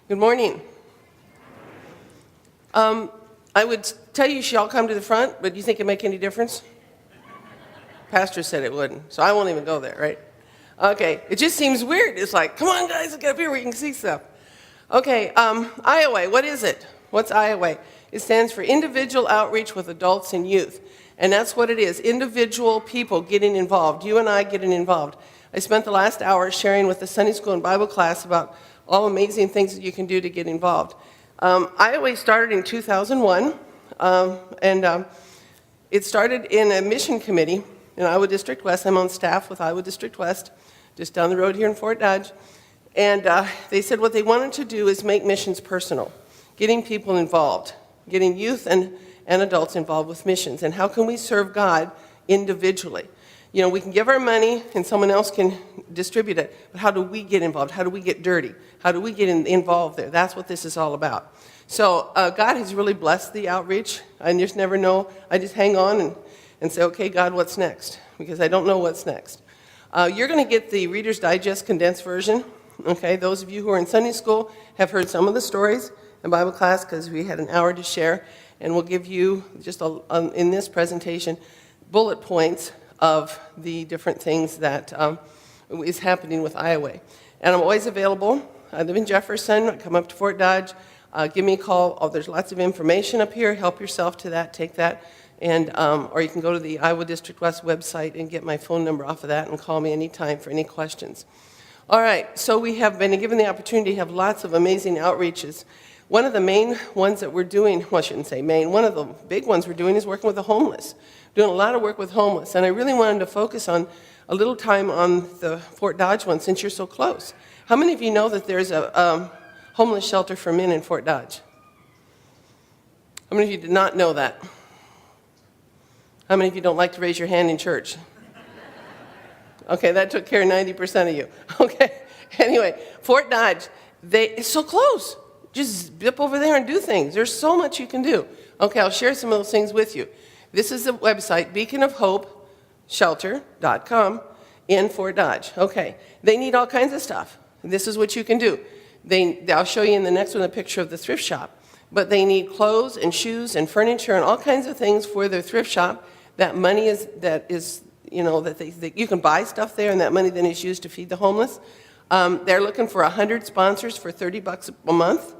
Good morning. I would tell you should all come to the front, but do you think it'd make any difference? Pastor said it wouldn't, so I won't even go there, right? Okay, it just seems weird. It's like, come on guys, get up here where you can see stuff. Okay, IOWAY, what is it? What's IOWAY? It stands for Individual Outreach with Adults and Youth. And that's what it is, individual people getting involved, you and I getting involved. I spent the last hour sharing with the Sunday school and Bible class about all amazing things that you can do to get involved. IOWAY started in 2001, and it started in a mission committee in Iowa District West. I'm on staff with Iowa District West, just down the road here in Fort Dodge. And they said what they wanted to do is make missions personal, getting people involved, getting youth and adults involved with missions. And how can we serve God individually? You know, we can give our money and someone else can distribute it, but how do we get involved? How do we get dirty? How do we get involved there? That's what this is all about. So God has really blessed the outreach. I just never know. I just hang on and say, okay, God, what's next? Because I don't know what's next. You're going to get the Reader's Digest condensed version. Okay, those of you who are in Sunday school have heard some of the stories in Bible class because we had an hour to share, and we'll give you just in this presentation bullet points of the different things that is happening with IOWAY. And I'm always available. I live in Jefferson. I come up to Fort Dodge. Give me a call. Oh, there's lots of information up here. Help yourself to that. Take that. And, or you can go to the Iowa District West website and get my phone number off of that and call me anytime for any questions. All right, so we have been given the opportunity to have lots of amazing outreaches. One of the main ones that we're doing, well, I shouldn't say main, one of the big ones we're doing is working with the homeless. Doing a lot of work with homeless, and I really wanted to focus on a little time on the Fort Dodge one since you're so close. How many of you know that there's a homeless shelter for men in Fort Dodge? How many of you did not know that? How many of you don't like to raise your hand in church? Okay, that took care of 90% of you. Okay, anyway, Fort Dodge, it's so close. Just zip over there and do things. There's so much you can do. Okay, I'll share some of those things with you. This is the website, beaconofhopeshelter.com in Fort Dodge. Okay, they need all kinds of stuff. This is what you can do. I'll show you in the next one a picture of the thrift shop. But they need clothes and shoes and furniture and all kinds of things for their thrift shop. That money that you can buy stuff there, and that money then is used to feed the homeless. They're looking for 100 sponsors for $30 a month,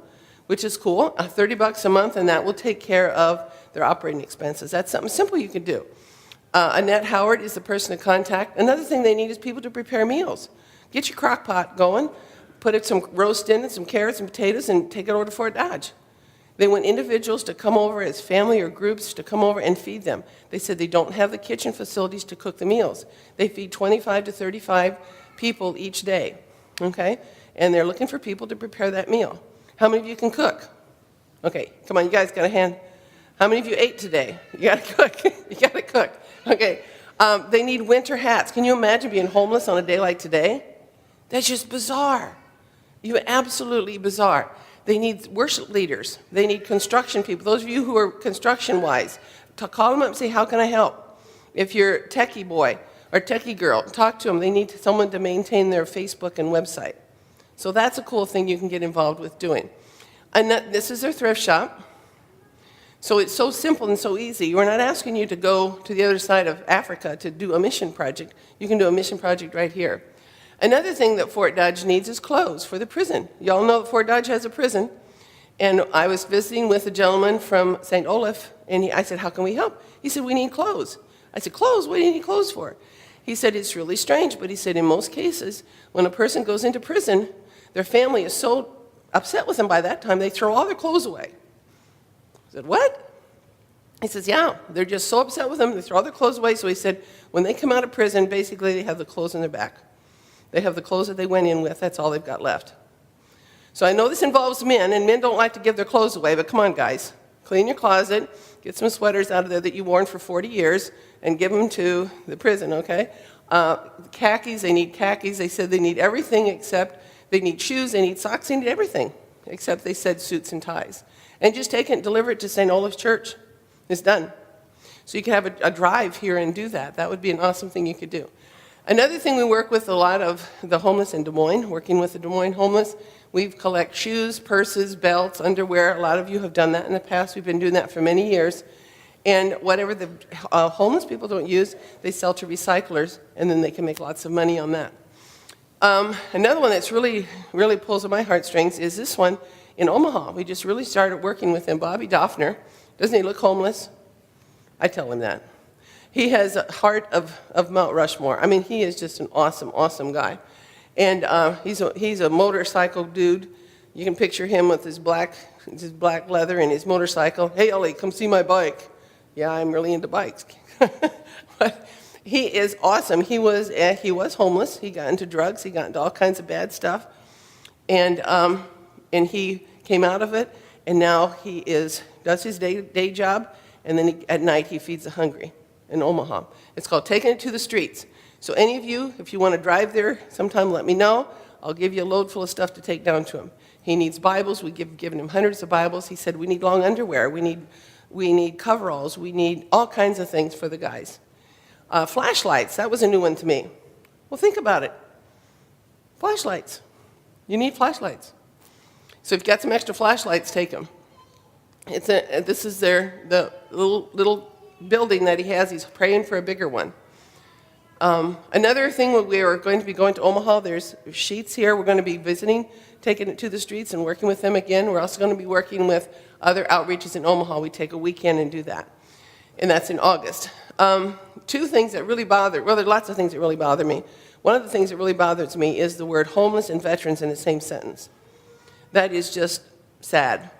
which is cool. $30 a month, and that will take care of their operating expenses. That's something simple you can do. Annette Howard is the person to contact. Another thing they need is people to prepare meals. Get your crock pot going, put some roast in it, some carrots and potatoes, and take it over to Fort Dodge. They want individuals to come over as family or groups to come over and feed them. They said they don't have the kitchen facilities to cook the meals. They feed 25 to 35 people each day, okay? And they're looking for people to prepare that meal. How many of you can cook? Okay, come on, you guys got a hand. How many of you ate today? You got to cook. You got to cook. Okay. They need winter hats. Can you imagine being homeless on a day like today? That's just bizarre. Absolutely bizarre. They need worship leaders. They need construction people. Those of you who are construction-wise, call them up and say, how can I help? If you're a techie boy or techie girl, talk to them. They need someone to maintain their Facebook and website. So that's a cool thing you can get involved with doing. And this is their thrift shop. So it's so simple and so easy. We're not asking you to go to the other side of Africa to do a mission project. You can do a mission project right here. Another thing that Fort Dodge needs is clothes for the prison. Y'all know that Fort Dodge has a prison. And I was visiting with a gentleman from St. Olaf, and I said, how can we help? He said, we need clothes. I said, clothes? What do you need clothes for? He said, it's really strange, but he said, in most cases, when a person goes into prison, their family is so upset with them by that time, they throw all their clothes away. I said, what? He says, yeah, they're just so upset with them, they throw all their clothes away. So he said, when they come out of prison, basically they have the clothes in their back. They have the clothes that they went in with. That's all they've got left. So I know this involves men, and men don't like to give their clothes away, but come on, guys. Clean your closet, get some sweaters out of there that you've worn for 40 years, and give them to the prison, okay? Khakis, they need khakis. They said they need everything except they need shoes, they need socks, they need everything, except they said suits and ties. And just take it and deliver it to St. Olaf's Church. It's done. So you can have a drive here and do that. That would be an awesome thing you could do. Another thing, we work with a lot of the homeless in Des Moines, working with the Des Moines homeless. We collect shoes, purses, belts, underwear. A lot of you have done that in the past. We've been doing that for many years. And whatever the homeless people don't use, they sell to recyclers, and then they can make lots of money on that. Another one that's really pulls at my heartstrings is this one in Omaha. We just really started working with him, Bobby Doffner. Doesn't he look homeless? I tell him that. He has a heart of Mount Rushmore. I mean, he is just an awesome, awesome guy. And he's a motorcycle dude. You can picture him with his black leather and his motorcycle. Hey, Ellie, come see my bike. Yeah, I'm really into bikes. But he is awesome. He was homeless. He got into drugs. He got into all kinds of bad stuff. And he came out of it, and now he does his day job, and then at night he feeds the hungry in Omaha. It's called Taking It to the Streets. So any of you, if you want to drive there sometime, let me know. I'll give you a load full of stuff to take down to him. He needs Bibles. We've given him hundreds of Bibles. He said, we need long underwear. We need coveralls. We need all kinds of things for the guys. Flashlights, that was a new one to me. Well, think about it. Flashlights. You need flashlights. So if you've got some extra flashlights, take them. This is the little building that he has. He's praying for a bigger one. Another thing, we are going to be going to Omaha. There's sheets here. We're going to be visiting, taking it to the streets and working with them again. We're also going to be working with other outreaches in Omaha. We take a weekend and do that. And that's in August. Two things that really there are lots of things that really bother me. One of the things that really bothers me is the word homeless and veterans in the same sentence. That is just sad.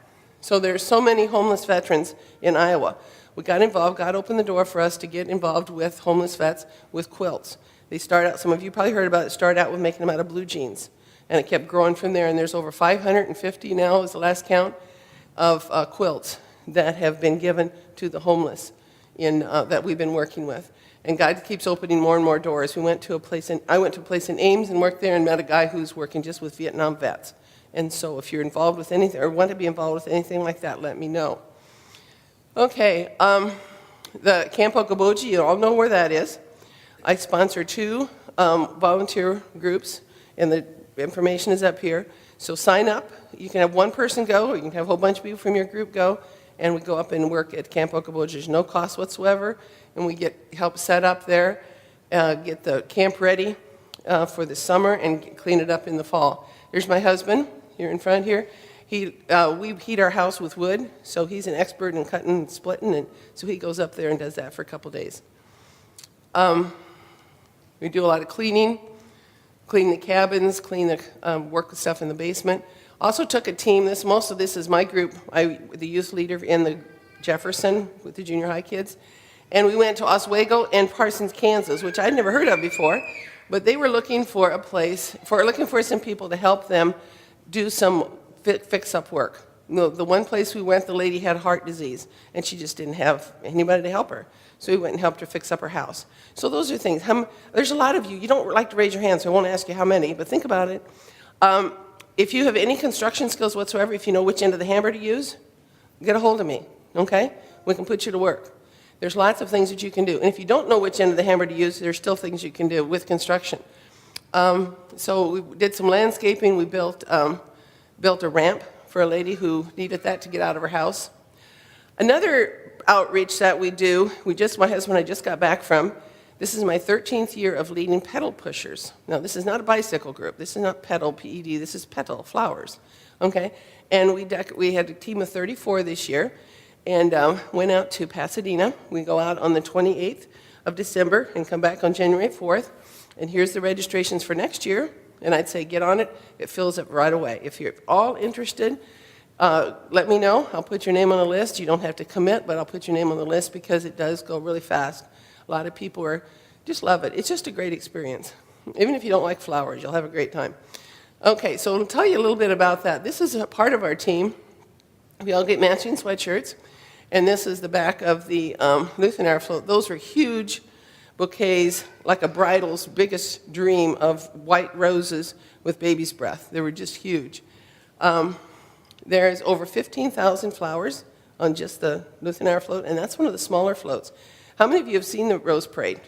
So there's so many homeless veterans in Iowa. We got involved. God opened the door for us to get involved with homeless vets with quilts. They start out, some of you probably heard about it, started out with making them out of blue jeans. And it kept growing from there, and there's over 550 now, is the last count, of quilts that have been given to the homeless that we've been working with. And God keeps opening more and more doors. I went to a place in Ames and worked there and met a guy who's working just with Vietnam vets. And so if you're involved with anything or want to be involved with anything like that, let me know. Okay, the Camp Okoboji, you all know where that is. I sponsor 2 volunteer groups, and the information is up here. So sign up. You can have one person go, or you can have a whole bunch of people from your group go, and we go up and work at Camp Okoboji. There's no cost whatsoever, and we get help set up there, get the camp ready for the summer, and clean it up in the fall. There's my husband here in front here. We heat our house with wood, so he's an expert in cutting and splitting, and so he goes up there and does that for a couple days. We do a lot of cleaning, clean the cabins, work with stuff in the basement. Also took a team. Most of this is my group. The youth leader in the Jefferson with the junior high kids, and we went to Oswego and Parsons, Kansas, which I'd never heard of before, but they were looking for looking for some people to help them do some fix-up work. The one place we went, the lady had heart disease, and she just didn't have anybody to help her. So we went and helped her fix up her house. So those are things. There's a lot of you. You don't like to raise your hand, so I won't ask you how many, but think about it. If you have any construction skills whatsoever, if you know which end of the hammer to use, get a hold of me, okay? We can put you to work. There's lots of things that you can do. And if you don't know which end of the hammer to use, there's still things you can do with construction. So we did some landscaping. We built a ramp for a lady who needed that to get out of her house. Another outreach that we do, my husband and I just got back from, this is my 13th year of leading pedal pushers. Now, this is not a bicycle group. This is not pedal, P-E-D. This is petal, flowers, okay? And we had a team of 34 this year and went out to Pasadena. We go out on the 28th of December and come back on January 4th. And here's the registrations for next year. And I'd say get on it. It fills up right away. If you're all interested, let me know. I'll put your name on the list. You don't have to commit, but I'll put your name on the list because it does go really fast. A lot of people just love it. It's just a great experience. Even if you don't like flowers, you'll have a great time. Okay, so I'll tell you a little bit about that. This is a part of our team. We all get matching sweatshirts. And this is the back of the Lutheran Hour float. Those are huge bouquets, like a bridal's biggest dream of white roses with baby's breath. They were just huge. There's over 15,000 flowers on just the Lutheran Hour float, and that's one of the smaller floats. How many of you have seen the Rose Parade?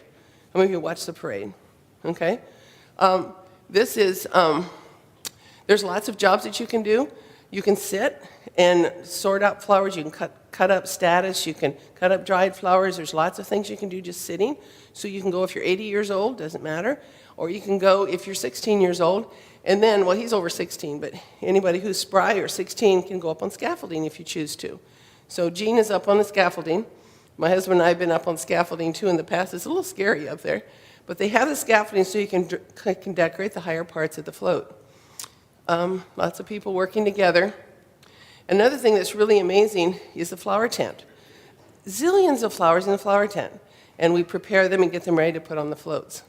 How many of you watched the parade? okay? This is, there's lots of jobs that you can do. You can sit and sort out flowers. You can cut up status. You can cut up dried flowers. There's lots of things you can do just sitting. So you can go if you're 80 years old, doesn't matter. Or you can go if you're 16 years old. And then, well, he's over 16, but anybody who's spry or 16 can go up on scaffolding if you choose to. So Gene is up on the scaffolding. My husband and I have been up on scaffolding too in the past. It's a little scary up there. But they have the scaffolding so you can decorate the higher parts of the float. Lots of people working together. Another thing that's really amazing is the flower tent. Zillions of flowers in the flower tent. And we prepare them and get them ready to put on the floats.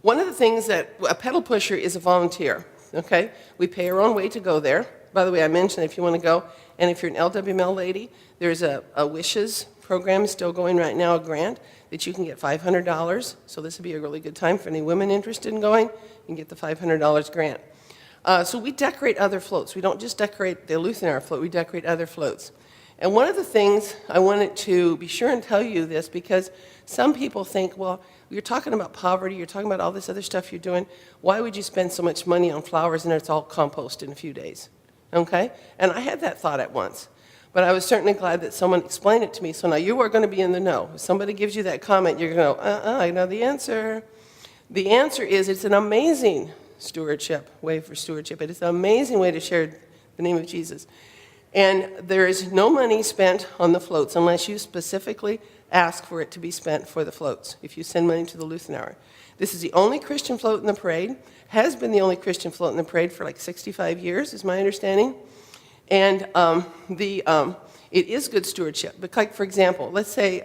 One of the things that a pedal pusher is a volunteer, okay? We pay our own way to go there. By the way, I mentioned if you want to go, and if you're an LWML lady, there's a Wishes program still going right now, a grant, that you can get $500. So this would be a really good time for any women interested in going. You can get the $500 grant. So we decorate other floats. We don't just decorate the Lutheran float, we decorate other floats. And one of the things I wanted to be sure and tell you this, because some people think, well, you're talking about poverty, you're talking about all this other stuff you're doing, why would you spend so much money on flowers and it's all compost in a few days? Okay? And I had that thought at once. But I was certainly glad that someone explained it to me. So now you are going to be in the know. If somebody gives you that comment, you're going to go, I know the answer. The answer is it's an amazing stewardship, way for stewardship. It is an amazing way to share the name of Jesus. And there is no money spent on the floats unless you specifically ask for it to be spent for the floats, if you send money to the Lutheran Hour. This is the only Christian float in the parade, has been the only Christian float in the parade for like 65 years, is my understanding. And it is good stewardship. But like, for example, let's say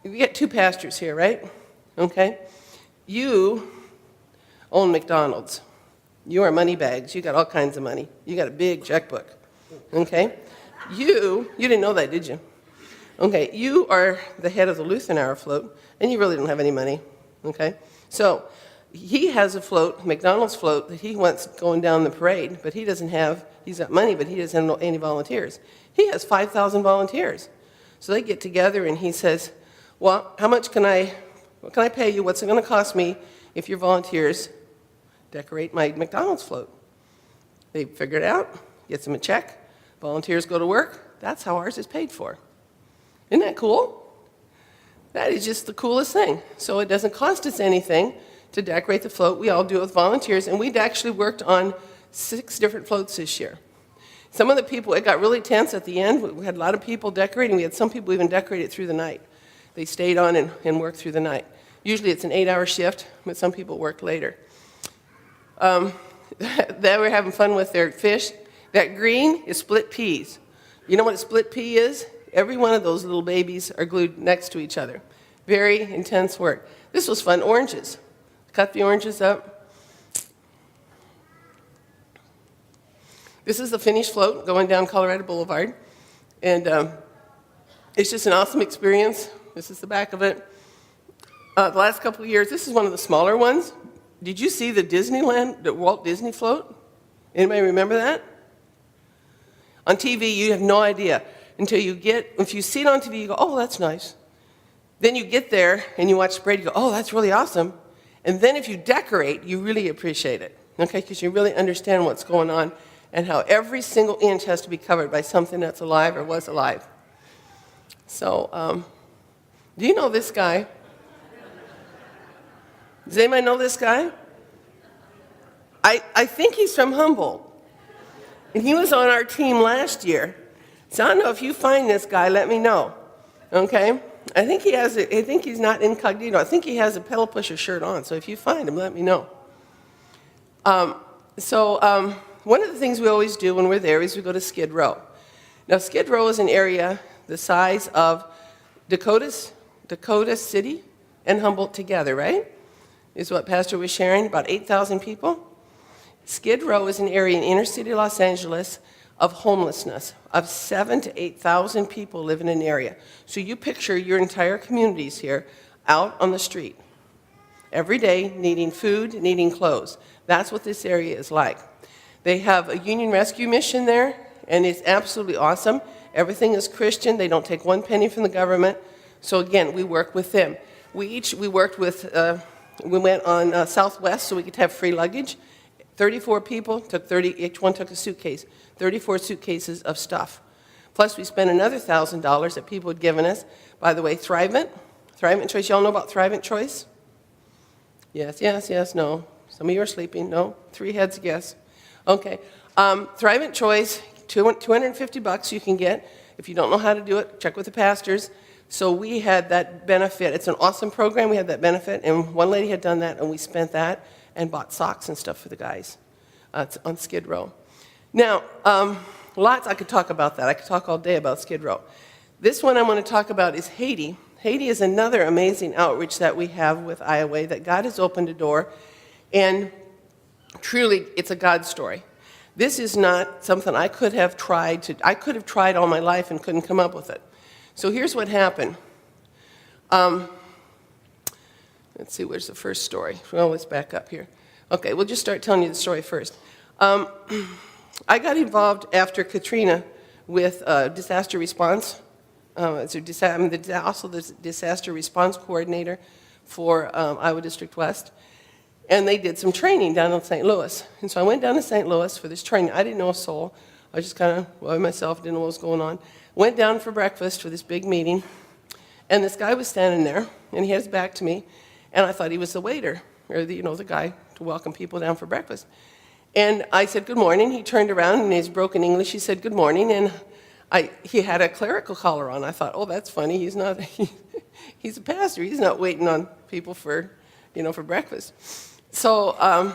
we get two pastors here, right? Okay? You own McDonald's. You are money bags. You got all kinds of money. You got a big checkbook. Okay? You didn't know that, did you? Okay, you are the head of the Lutheran Hour float, and you really don't have any money. Okay? So he has a float, McDonald's float, that he wants going down the parade, but he doesn't have, he's got money, but he doesn't have any volunteers. He has 5,000 volunteers. So they get together and he says, well, how much what can I pay you? What's it going to cost me if your volunteers decorate my McDonald's float? They figure it out, gets them a check, volunteers go to work. That's how ours is paid for. Isn't that cool? That is just the coolest thing. So it doesn't cost us anything to decorate the float. We all do it with volunteers, and we'd actually worked on 6 different floats this year. Some of the people, it got really tense at the end. We had a lot of people decorating. We had some people even decorate it through the night. They stayed on and worked through the night. Usually it's an 8-hour shift, but some people work later. They were having fun with their fish. That green is split peas. You know what a split pea is? Every one of those little babies are glued next to each other. Very intense work. This was fun. Oranges. Cut the oranges up. This is the finished float going down Colorado Boulevard. And it's just an awesome experience. This is the back of it. The last couple of years, this is one of the smaller ones. Did you see the Walt Disney float? Anybody remember that? On TV, you have no idea. If you see it on TV, you go, oh, that's nice. Then you get there and you watch the parade, you go, oh, that's really awesome. And then if you decorate, you really appreciate it, okay? Because you really understand what's going on and how every single inch has to be covered by something that's alive or was alive. So, do you know this guy? Does anybody know this guy? I think he's from Humboldt. And he was on our team last year. So I don't know if you find this guy, let me know. Okay? I think he's not incognito. I think he has a pedal pusher shirt on. So if you find him, let me know. One of the things we always do when we're there is we go to Skid Row. Now, Skid Row is an area the size of Dakota City and Humboldt together, right? Is what Pastor was sharing, about 8,000 people. Skid Row is an area in inner city Los Angeles of homelessness, of 7,000 to 8,000 people live in an area. So you picture your entire communities here out on the street, every day needing food, needing clothes. That's what this area is like. They have a Union Rescue Mission there, and it's absolutely awesome. Everything is Christian. They don't take one penny from the government. So again, we work with them. We worked with, we went on Southwest so we could have free luggage. 34 people, each one took a suitcase, 34 suitcases of stuff. Plus we spent another $1,000 that people had given us. By the way, Thrivent Choice, y'all know about Thrivent Choice? Yes, yes, yes, no. Some of you are sleeping, no. 3 heads, yes. Okay, Thrivent Choice, $250 you can get. If you don't know how to do it, check with the pastors. So we had that benefit. It's an awesome program. We had that benefit, and one lady had done that, and we spent that and bought socks and stuff for the guys on Skid Row. Now, lots I could talk about that. I could talk all day about Skid Row. This one I want to talk about is Haiti. Haiti is another amazing outreach that we have with IOWAY, that God has opened a door, and truly, it's a God story. This is not something I could have tried all my life and couldn't come up with it. So here's what happened. Let's see, where's the first story? Well, let's back up here. Okay, we'll just start telling you the story first. I got involved after Katrina with disaster response. I'm also the disaster response coordinator for Iowa District West. And they did some training down in St. Louis. And so I went down to St. Louis for this training. I didn't know a soul. I was just kind of by myself, didn't know what was going on. Went down for breakfast for this big meeting. And this guy was standing there, and he had his back to me. And I thought he was the waiter, or the guy to welcome people down for breakfast. And I said, good morning. He turned around, and in his broken English, he said, good morning. And he had a clerical collar on. I thought, oh, that's funny. He's a pastor. He's not waiting on people for breakfast. So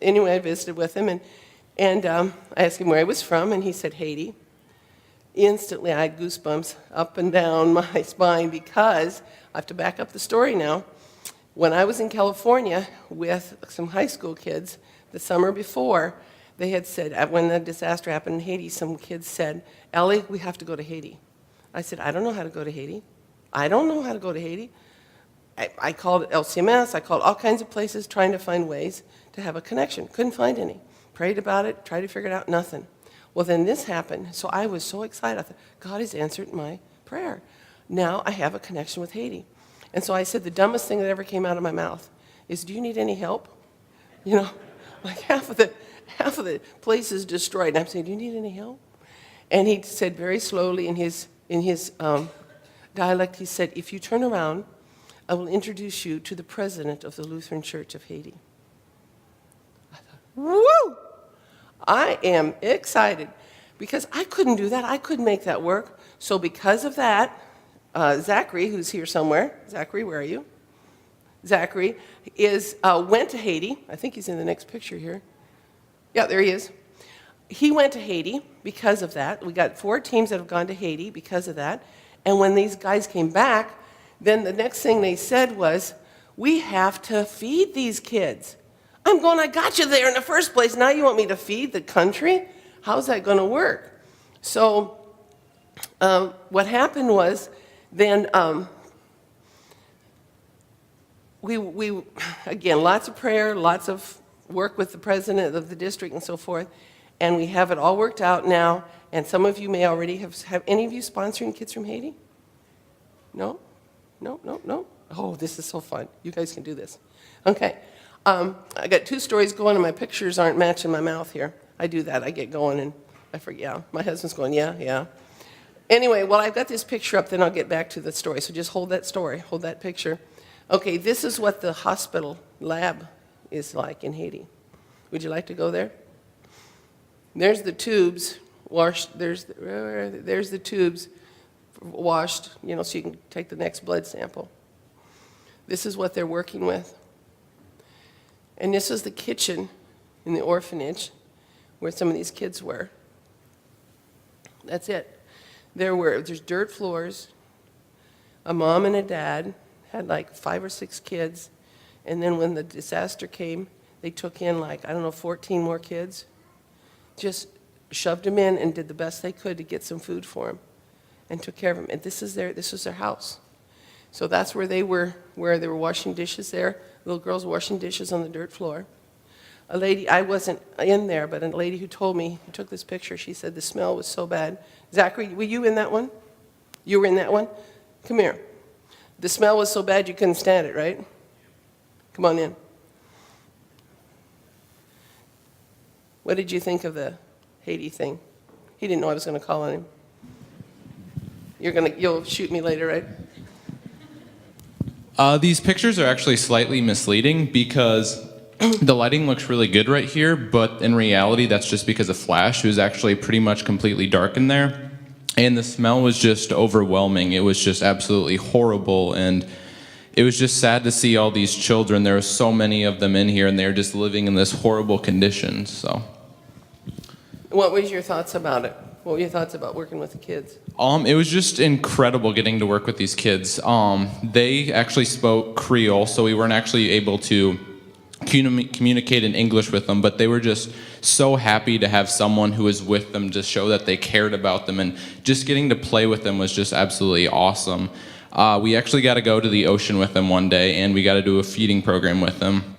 anyway, I visited with him, and I asked him where he was from, and he said Haiti. Instantly, I had goosebumps up and down my spine, because I have to back up the story now. When I was in California with some high school kids the summer before, they had said, when the disaster happened in Haiti, some kids said, Ellie, we have to go to Haiti. I said, I don't know how to go to Haiti. I don't know how to go to Haiti. I called LCMS, I called all kinds of places trying to find ways to have a connection. Couldn't find any. Prayed about it, tried to figure it out, nothing. Well, then this happened, so I was so excited. I thought, God has answered my prayer. Now I have a connection with Haiti. And so I said the dumbest thing that ever came out of my mouth is, do you need any help? Like half of the place is destroyed. And I'm saying, do you need any help? And he said very slowly in his dialect, he said, if you turn around, I will introduce you to the president of the Lutheran Church of Haiti. I thought, woo! I am excited, because I couldn't do that. I couldn't make that work. So because of that, Zachary, who's here somewhere, Zachary, where are you? Zachary went to Haiti. I think he's in the next picture here. Yeah, there he is. He went to Haiti because of that. We got 4 teams that have gone to Haiti because of that. And when these guys came back, then the next thing they said was, we have to feed these kids. I'm going, I got you there in the first place. Now you want me to feed the country? How's that going to work? So what happened was, then we again, lots of prayer, lots of work with the president of the district and so forth, and we have it all worked out now. And some of you may already have any of you sponsoring kids from Haiti? No? No? Oh, this is so fun. You guys can do this. Okay. I got 2 stories going, and my pictures aren't matching my mouth here. I do that. I get going, and I forget. Yeah. My husband's going, yeah. Anyway, well, I've got this picture up, then I'll get back to the story. So just hold that story, hold that picture. Okay, this is what the hospital lab is like in Haiti. Would you like to go there? There's the tubes washed. There's the tubes washed, so you can take the next blood sample. This is what they're working with. And this is the kitchen in the orphanage where some of these kids were. That's it. There's dirt floors, a mom and a dad, had like 5 or 6 kids, and then when the disaster came, they took in 14 more kids, just shoved them in and did the best they could to get some food for them, and took care of them. And this was their house. So that's where they were washing dishes there. Little girls washing dishes on the dirt floor. A lady, I wasn't in there, but a lady who told me, who took this picture, she said the smell was so bad. Zachary, were you in that one? You were in that one? Come here. The smell was so bad you couldn't stand it, right? Come on in. What did you think of the Haiti thing? He didn't know I was going to call on him. You'll shoot me later, right? These pictures are actually slightly misleading because the lighting looks really good right here, but in reality, that's just because of flash. It was actually pretty much completely dark in there, and the smell was just overwhelming. It was just absolutely horrible, and it was just sad to see all these children. There were so many of them in here, and they're just living in this horrible condition. So, what was your thoughts about it? What were your thoughts about working with the kids? It was just incredible getting to work with these kids. They actually spoke Creole, so we weren't actually able to communicate in English with them, but they were just so happy to have someone who was with them to show that they cared about them, and just getting to play with them was just absolutely awesome. We actually got to go to the ocean with them one day, and we got to do a feeding program with them.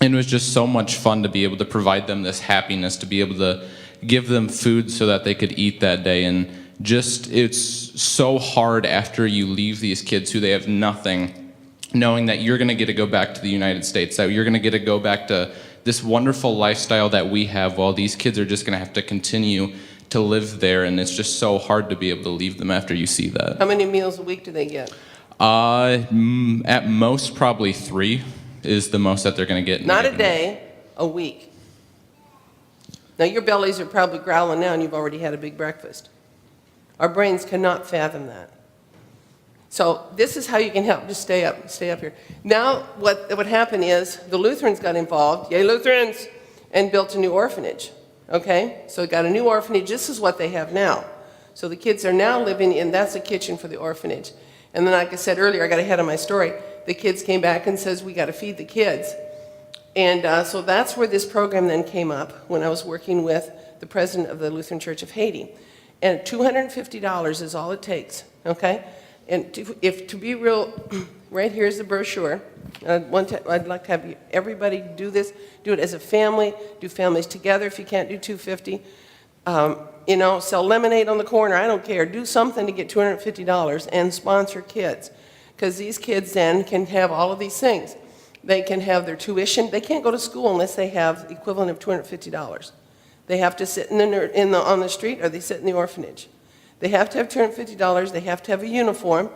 And it was just so much fun to be able to provide them this happiness, to be able to give them food so that they could eat that day. And just, it's so hard after you leave these kids who they have nothing, knowing that you're going to get to go back to the United States, that you're going to get to go back to this wonderful lifestyle that we have, while these kids are just going to have to continue to live there. And it's just so hard to be able to leave them after you see that. How many meals a week do they get? At most, probably 3 is the most that they're going to get. Not a day, a week. Now, your bellies are probably growling now, and you've already had a big breakfast. Our brains cannot fathom that. So this is how you can help. Just stay up here. Now, what would happen is the Lutherans got involved, yay Lutherans, and built a new orphanage. Okay? So got a new orphanage. This is what they have now. So the kids are now living in, that's the kitchen for the orphanage. And then, like I said earlier, I got ahead of my story. The kids came back and says, we got to feed the kids. And so that's where this program then came up when I was working with the president of the Lutheran Church of Haiti. And $250 is all it takes, okay? And to be real, right here is the brochure. I'd like to have everybody do this. Do it as a family. Do families together if you can't do $250. Sell lemonade on the corner. I don't care. Do something to get $250 and sponsor kids. Because these kids then can have all of these things. They can have their tuition. They can't go to school unless they have the equivalent of $250. They have to sit on the street, or they sit in the orphanage. They have to have $250. They have to have a uniform.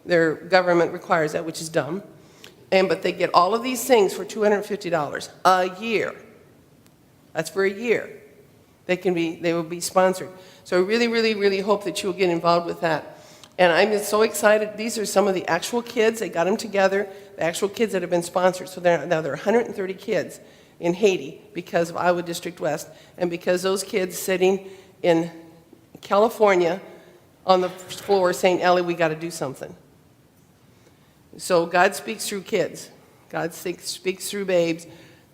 Their government requires that, which is dumb. But they get all of these things for $250 a year. That's for a year. They will be sponsored. So I really, really, really hope that you will get involved with that. And I'm just so excited. These are some of the actual kids. They got them together, the actual kids that have been sponsored. So now there are 130 kids in Haiti because of Iowa District West, and because those kids sitting in California on the floor saying, Ellie, we got to do something. So God speaks through kids. God speaks through babes,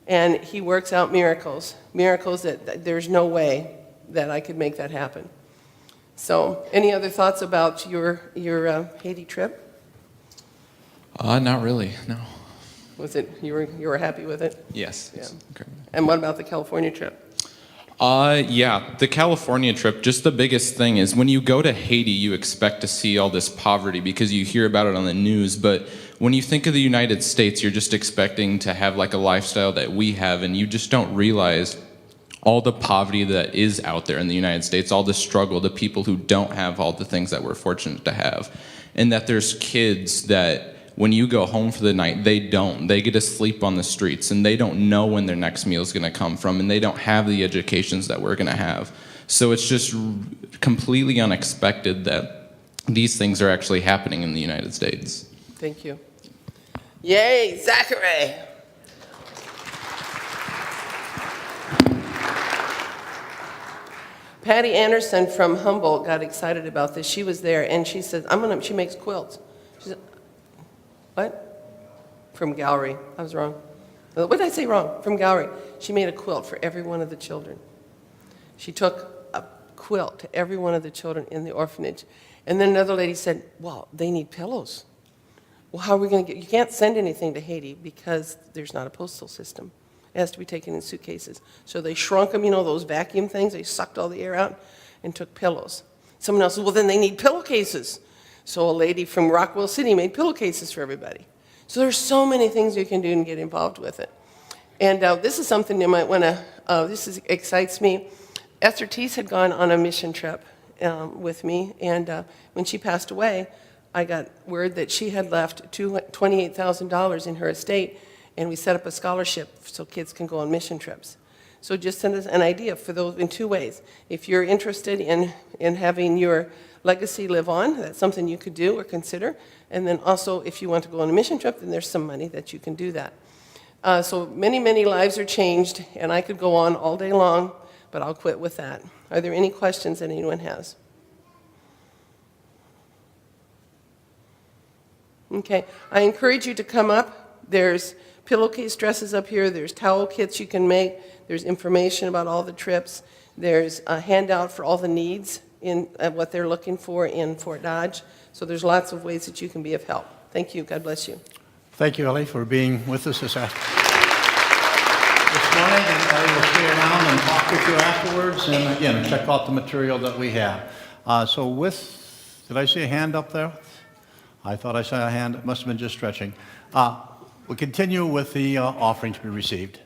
and he works out miracles that there's no way that I could make that happen. So, any other thoughts about your Haiti trip? Not really, no. Was it you were happy with it? Yes. Yeah. Okay. And what about the California trip? Yeah, the California trip, just the biggest thing is when you go to Haiti, you expect to see all this poverty because you hear about it on the news, but when you think of the United States, you're just expecting to have like a lifestyle that we have, and you just don't realize all the poverty that is out there in the United States, all the struggle, the people who don't have all the things that we're fortunate to have. And that there's kids that when you go home for the night, they don't. They get to sleep on the streets, and they don't know when their next meal is going to come from, and they don't have the educations that we're going to have. So it's just completely unexpected that these things are actually happening in the United States. Thank you. Yay, Zachary! Patty Anderson from Humboldt got excited about this. She was there, and she said, she makes quilts. She said, what? From Gallery. I was wrong. What did I say wrong? From Gallery. She made a quilt for every one of the children. She took a quilt to every one of the children in the orphanage. And then another lady said, well, they need pillows. Well, how are we going to you can't send anything to Haiti because there's not a postal system. It has to be taken in suitcases. So they shrunk them, those vacuum things. They sucked all the air out and took pillows. Someone else said, well, then they need pillowcases. So a lady from Rockwell City made pillowcases for everybody. So there's so many things you can do and get involved with it. And this is something you might want to, excites me. Esther Teese had gone on a mission trip with me, and when she passed away, I got word that she had left $28,000 in her estate, and we set up a scholarship so kids can go on mission trips. So just send us an idea for those in two ways. If you're interested in having your legacy live on, that's something you could do or consider. And then also, if you want to go on a mission trip, then there's some money that you can do that. So many, many lives are changed, and I could go on all day long, but I'll quit with that. Are there any questions that anyone has? Okay, I encourage you to come up. There's pillowcase dresses up here. There's towel kits you can make. There's information about all the trips. There's a handout for all the needs in what they're looking for in Fort Dodge. So there's lots of ways that you can be of help. Thank you. God bless you. Thank you, Ellie, for being with us this morning. I will stay around and talk with you afterwards, and again, check out the material that we have. Did I see a hand up there? I thought I saw a hand. It must have been just stretching. We'll continue with the offering to be received.